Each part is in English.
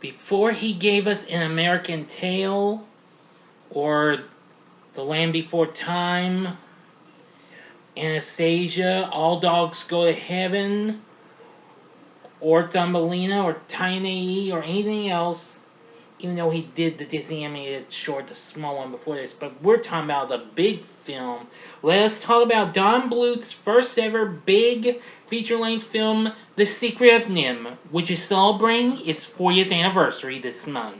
Before he gave us An American Tale, or The Land Before Time, Anastasia, All Dogs Go to Heaven, or Thumbelina, or Tiny, or anything else, even though he did the Disney animated short, the small one before this, but we're talking about the big film. Let us talk about Don Bluth's first ever big feature-length film, The Secret of NIMH, which is celebrating its 40th anniversary this month.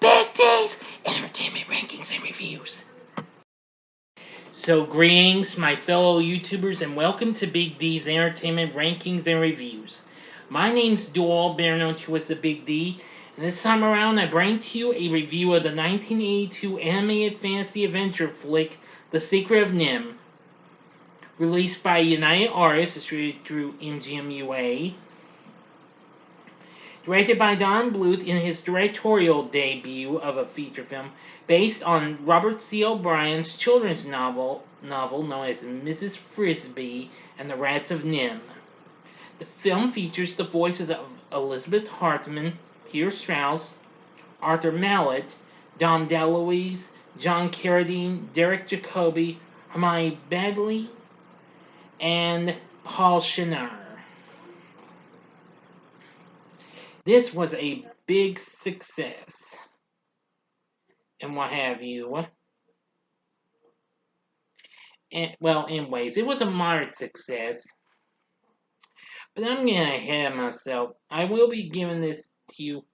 Big D's Entertainment Rankings and Reviews. So greetings, my fellow YouTubers, and welcome to Big D's Entertainment Rankings and Reviews. My name's Doyle, better known to as the Big D, and this time around I bring to you a review of the 1982 animated fantasy adventure flick, The Secret of NIMH, released by United Artists, distributed through MGM UA. Directed by Don Bluth in his directorial debut of a feature film based on Robert C. O'Brien's children's novel known as Mrs. Frisby and the Rats of NIMH. The film features the voices of Elizabeth Hartman, Peter Strauss, Arthur Mallet, Dom DeLuise, John Carradine, Derek Jacobi, Hermione Baddeley, and Paul Shenar. This was a big success, and what have you. And, well, anyways, it was a moderate success, but I'm getting ahead of myself. I will be giving this to you,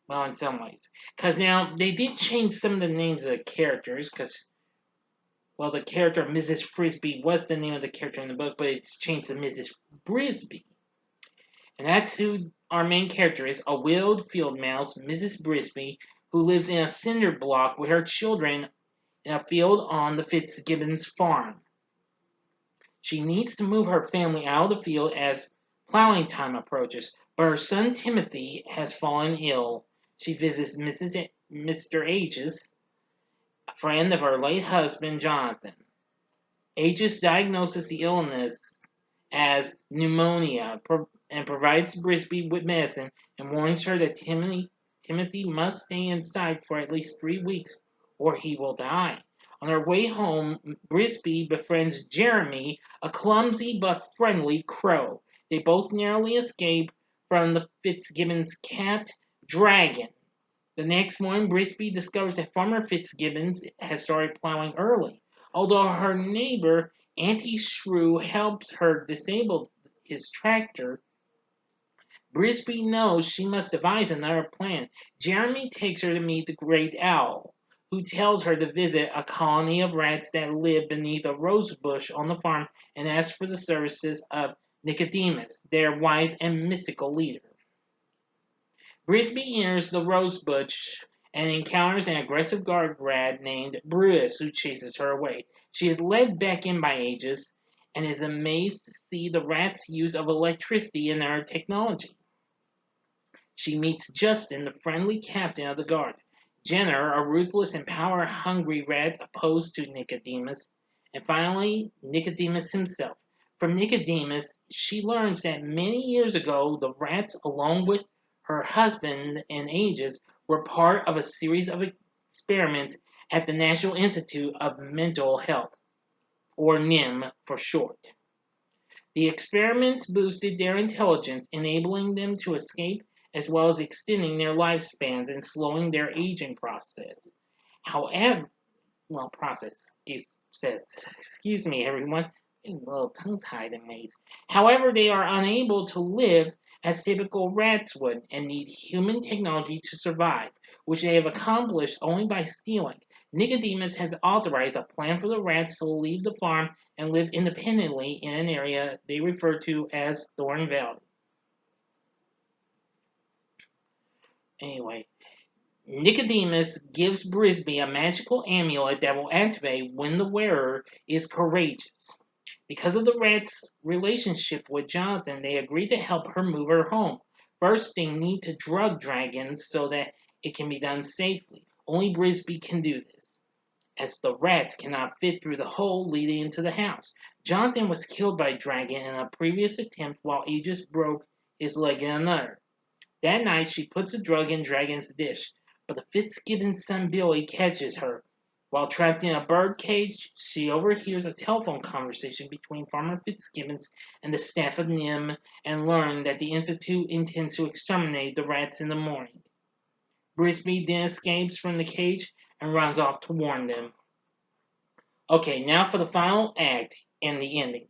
well, in some ways, because now they did change some of the names of the characters, because, well, the character Mrs. Frisby was the name of the character in the book, but it's changed to Mrs. Brisby. And that's who our main character is, a widowed field mouse, Mrs. Brisby, who lives in a cinder block with her children in a field on the Fitzgibbons farm. She needs to move her family out of the field as plowing time approaches, but her son Timothy has fallen ill. She visits Mr. Aegis, a friend of her late husband Jonathan. Aegis diagnoses the illness as pneumonia and provides Brisby with medicine and warns her that Timothy must stay inside for at least 3 weeks or he will die. On her way home, Brisby befriends Jeremy, a clumsy but friendly crow. They both narrowly escape from the Fitzgibbons cat, Dragon. The next morning, Brisby discovers that Farmer Fitzgibbons has started plowing early. Although her neighbor, Auntie Shrew, helps her disable his tractor, Brisby knows she must devise another plan. Jeremy takes her to meet the Great Owl, who tells her to visit a colony of rats that live beneath a rose bush on the farm and asks for the services of Nicodemus, their wise and mystical leader. Brisby enters the rose bush and encounters an aggressive guard rat named Brutus, who chases her away. She is led back in by Aegis and is amazed to see the rat's use of electricity and their technology. She meets Justin, the friendly captain of the guard, Jenner, a ruthless and power-hungry rat opposed to Nicodemus, and finally, Nicodemus himself. From Nicodemus, she learns that many years ago, the rats, along with her husband and Aegis, were part of a series of experiments at the National Institute of Mental Health, or NIMH for short. The experiments boosted their intelligence, enabling them to escape as well as extending their lifespans and slowing their aging process. However, excuse me, everyone, I'm a little tongue-tied and maze. However, they are unable to live as typical rats would and need human technology to survive, which they have accomplished only by stealing. Nicodemus has authorized a plan for the rats to leave the farm and live independently in an area they refer to as Thorn Valley. Anyway, Nicodemus gives Brisby a magical amulet that will activate when the wearer is courageous. Because of the rat's relationship with Jonathan, they agree to help her move her home. First, they need to drug dragons so that it can be done safely. Only Brisby can do this, as the rats cannot fit through the hole leading into the house. Jonathan was killed by a dragon in a previous attempt while Aegis broke his leg in another. That night, she puts the drug in Dragon's dish, but the Fitzgibbon's son Billy catches her. While trapped in a bird cage, she overhears a telephone conversation between Farmer Fitzgibbons and the staff of NIMH and learns that the Institute intends to exterminate the rats in the morning. Brisby then escapes from the cage and runs off to warn them. Okay, now for the final act and the ending.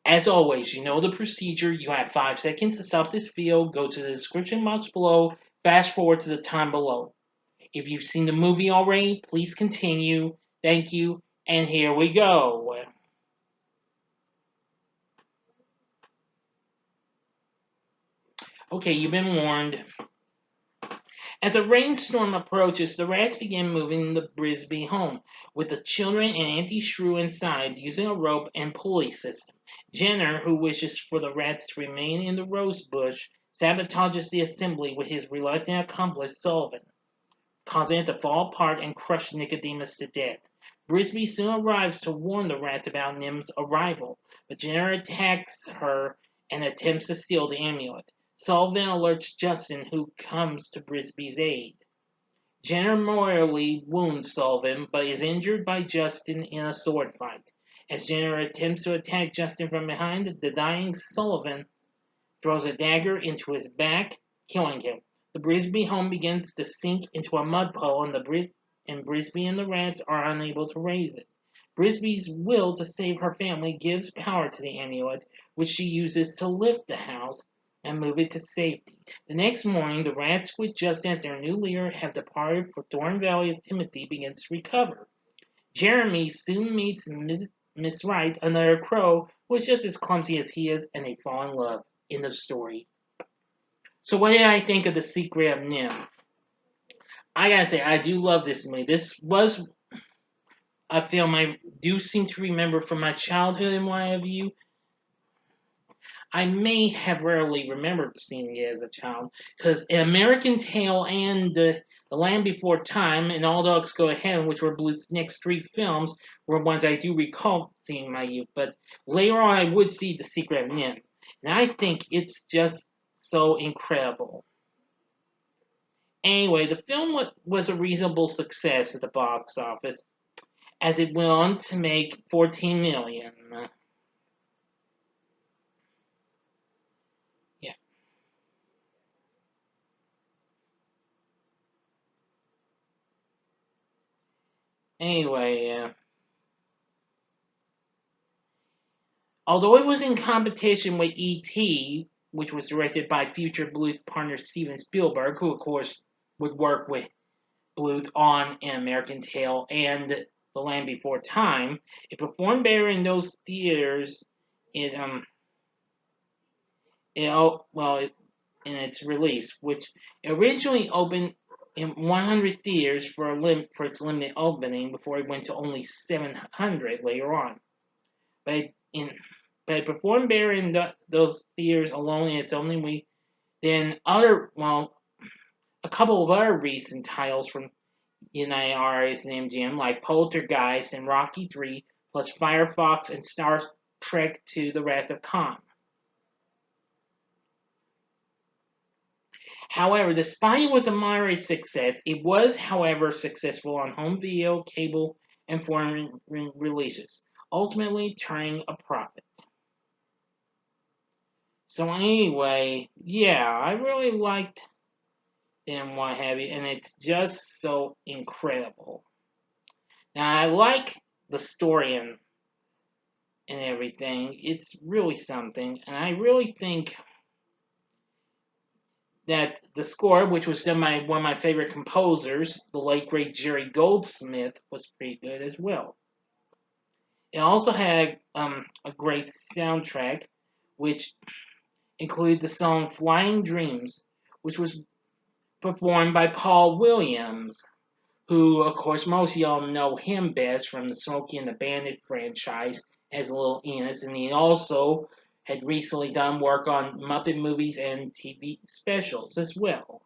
As always, you know the procedure. You have 5 seconds to stop this video. Go to the description box below. Fast forward to the time below. If you've seen the movie already, please continue. Thank you. And here we go. Okay, you've been warned. As a rainstorm approaches, the rats begin moving the Brisby home, with the children and Auntie Shrew inside using a rope and pulley system. Jenner, who wishes for the rats to remain in the rose bush, sabotages the assembly with his reluctant accomplice Sullivan, causing it to fall apart and crush Nicodemus to death. Brisby soon arrives to warn the rats about NIMH's arrival, but Jenner attacks her and attempts to steal the amulet. Sullivan alerts Justin, who comes to Brisby's aid. Jenner mortally wounds Sullivan, but is injured by Justin in a sword fight. As Jenner attempts to attack Justin from behind, the dying Sullivan throws a dagger into his back, killing him. The Brisby home begins to sink into a mud puddle, and Brisby and the rats are unable to raise it. Brisby's will to save her family gives power to the amulet, which she uses to lift the house and move it to safety. The next morning, the rats, with Justin as their new leader, have departed for Thorn Valley as Timothy begins to recover. Jeremy soon meets Miss Wright, another crow, who is just as clumsy as he is, and they fall in love in the story. So what did I think of The Secret of NIMH? I gotta say, I do love this movie. This was a film I do seem to remember from my childhood in what have you. I may have rarely remembered seeing it as a child, because American Tail and The Land Before Time and All Dogs Go Ahead, which were Bluth's next 3 films, were ones I do recall seeing in my youth. But later on, I would see The Secret of NIMH, and I think it's just so incredible. Anyway, the film was a reasonable success at the box office, as it went on to make $14 million. Yeah. Anyway, although it was in competition with E.T., which was directed by future Bluth partner Steven Spielberg, who of course would work with Bluth on An American Tail and The Land Before Time, it performed better in those theaters. In its release, which originally opened in 100 theaters for its limited opening before it went to only 700 later on. But it performed better in those theaters alone in its only week than a couple of other recent titles from United Artists and MGM, like Poltergeist and Rocky III, plus Firefox and Star Trek II: The Wrath of Khan. However, despite it was a moderate success, it was, however, successful on home video, cable, and foreign releases, ultimately turning a profit. So anyway, yeah, I really liked and what have you, and it's just so incredible. Now, I like the story and everything. It's really something, and I really think that the score, which was done by one of my favorite composers, the late great Jerry Goldsmith, was pretty good as well. It also had a great soundtrack, which included the song Flying Dreams, which was performed by Paul Williams, who, of course, most of y'all know him best from the Smokey and the Bandit franchise as Little Ennis, and he also had recently done work on Muppet movies and TV specials as well.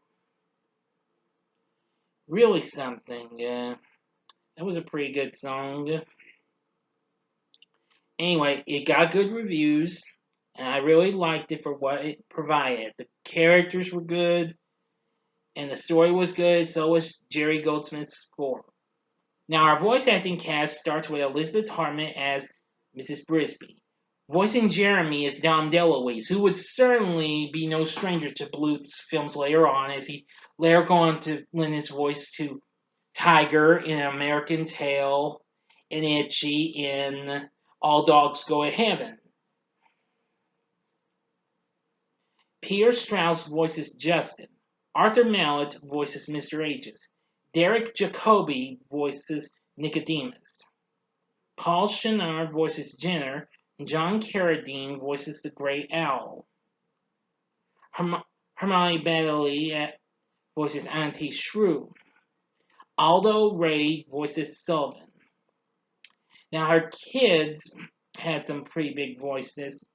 Really something. That was a pretty good song. Anyway, it got good reviews, and I really liked it for what it provided. The characters were good, and the story was good. So was Jerry Goldsmith's score. Now, our voice acting cast starts with Elizabeth Hartman as Mrs. Brisby. Voicing Jeremy is Dom DeLuise, who would certainly be no stranger to Bluth's films later on, as he later go on to lend his voice to Tiger in American Tail and Itchy in All Dogs Go to Heaven. Peter Strauss voices Justin. Arthur Mallet voices Mr. Aegis. Derek Jacobi voices Nicodemus. Paul Shinar voices Jenner. And John Carradine voices the Great Owl. Hermione Baddeley voices Auntie Shrew. Aldo Ray voices Sylvan. Now, her kids had some pretty big voices.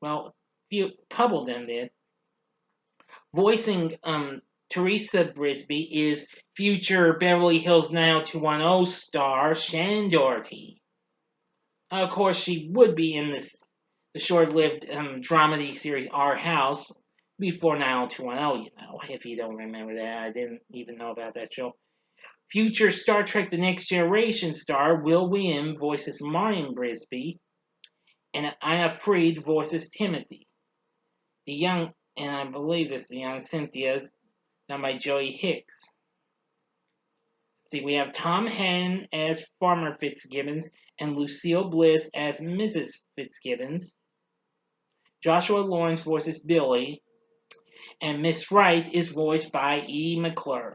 Well, a couple of them did. Voicing Teresa Brisby is future Beverly Hills 90210 star Shannon Doherty. Of course, she would be in the short-lived dramedy series Our House before 90210, if you don't remember that. I didn't even know about that show. Future Star Trek The Next Generation star Will William voices Marion Brisby, and Anna Freed voices Timothy. The young, and I believe it's the young Cynthia's, done by Joey Hicks. See, we have Tom Hannon as Farmer Fitzgibbons and Lucille Bliss as Mrs. Fitzgibbons. Joshua Lawrence voices Billy, and Miss Wright is voiced by E. McClurg.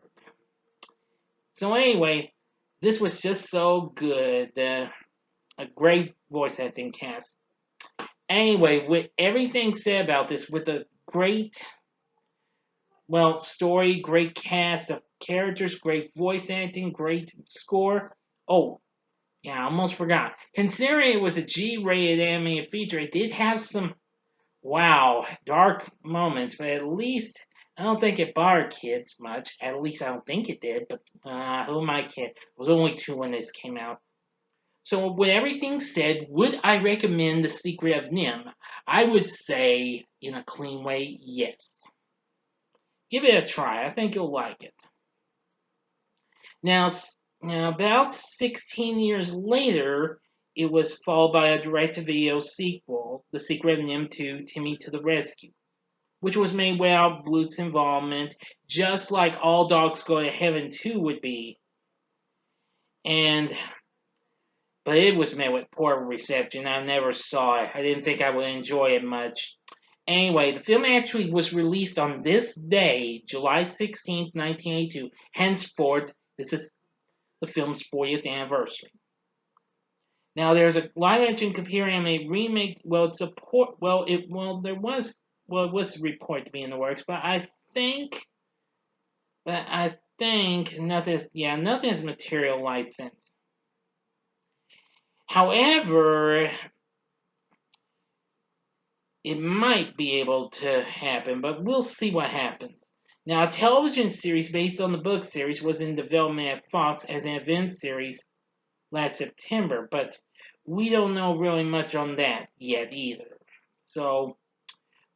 So anyway, this was just so good. A great voice acting cast. Anyway, with everything said about this, with a great, story, great cast of characters, great voice acting, great score. Oh, yeah, I almost forgot. Considering it was a G-rated animated feature, it did have some, dark moments, but at least I don't think it bothered kids much. At least I don't think it did, but who am I kidding? It was only 2 when this came out. So with everything said, would I recommend The Secret of NIMH? I would say, in a clean way, yes. Give it a try. I think you'll like it. Now, about 16 years later, it was followed by a direct-to-video sequel, The Secret of NIMH 2, Timmy to the Rescue, which was made without Bluth's involvement, just like All Dogs Go to Heaven 2 would be. But it was met with poor reception. I never saw it. I didn't think I would enjoy it much. Anyway, the film actually was released on this day, July 16th, 1982. Henceforth, this is the film's 40th anniversary. Now, there's a live-action computer animated remake. It was reported to be in the works, but I think nothing is materialized since. However, it might be able to happen, but we'll see what happens. Now, a television series based on the book series was in development at Fox as an event series last September, but we don't know really much on that yet either. So,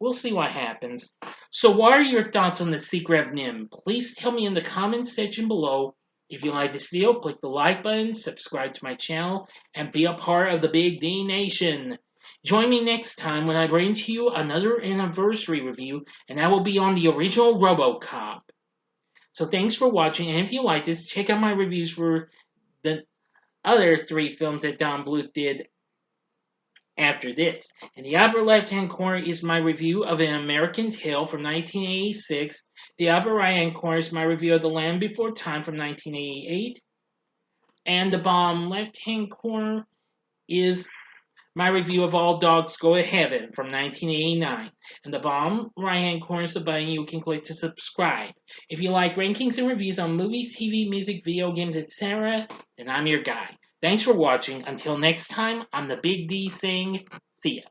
we'll see what happens. So, what are your thoughts on The Secret of NIMH? Please tell me in the comments section below. If you like this video, click the like button, subscribe to my channel, and be a part of the Big D Nation. Join me next time when I bring to you another anniversary review, and that will be on the original RoboCop. So thanks for watching, and if you like this, check out my reviews for the other 3 films that Don Bluth did after this. In the upper left-hand corner is my review of An American Tail from 1986. The upper right-hand corner is my review of The Land Before Time from 1988. And the bottom left-hand corner is my review of All Dogs Go to Heaven from 1989. And the bottom right-hand corner is the button you can click to subscribe. If you like rankings and reviews on movies, TV, music, video games, etc., then I'm your guy. Thanks for watching. Until next time, I'm the Big D saying, see ya.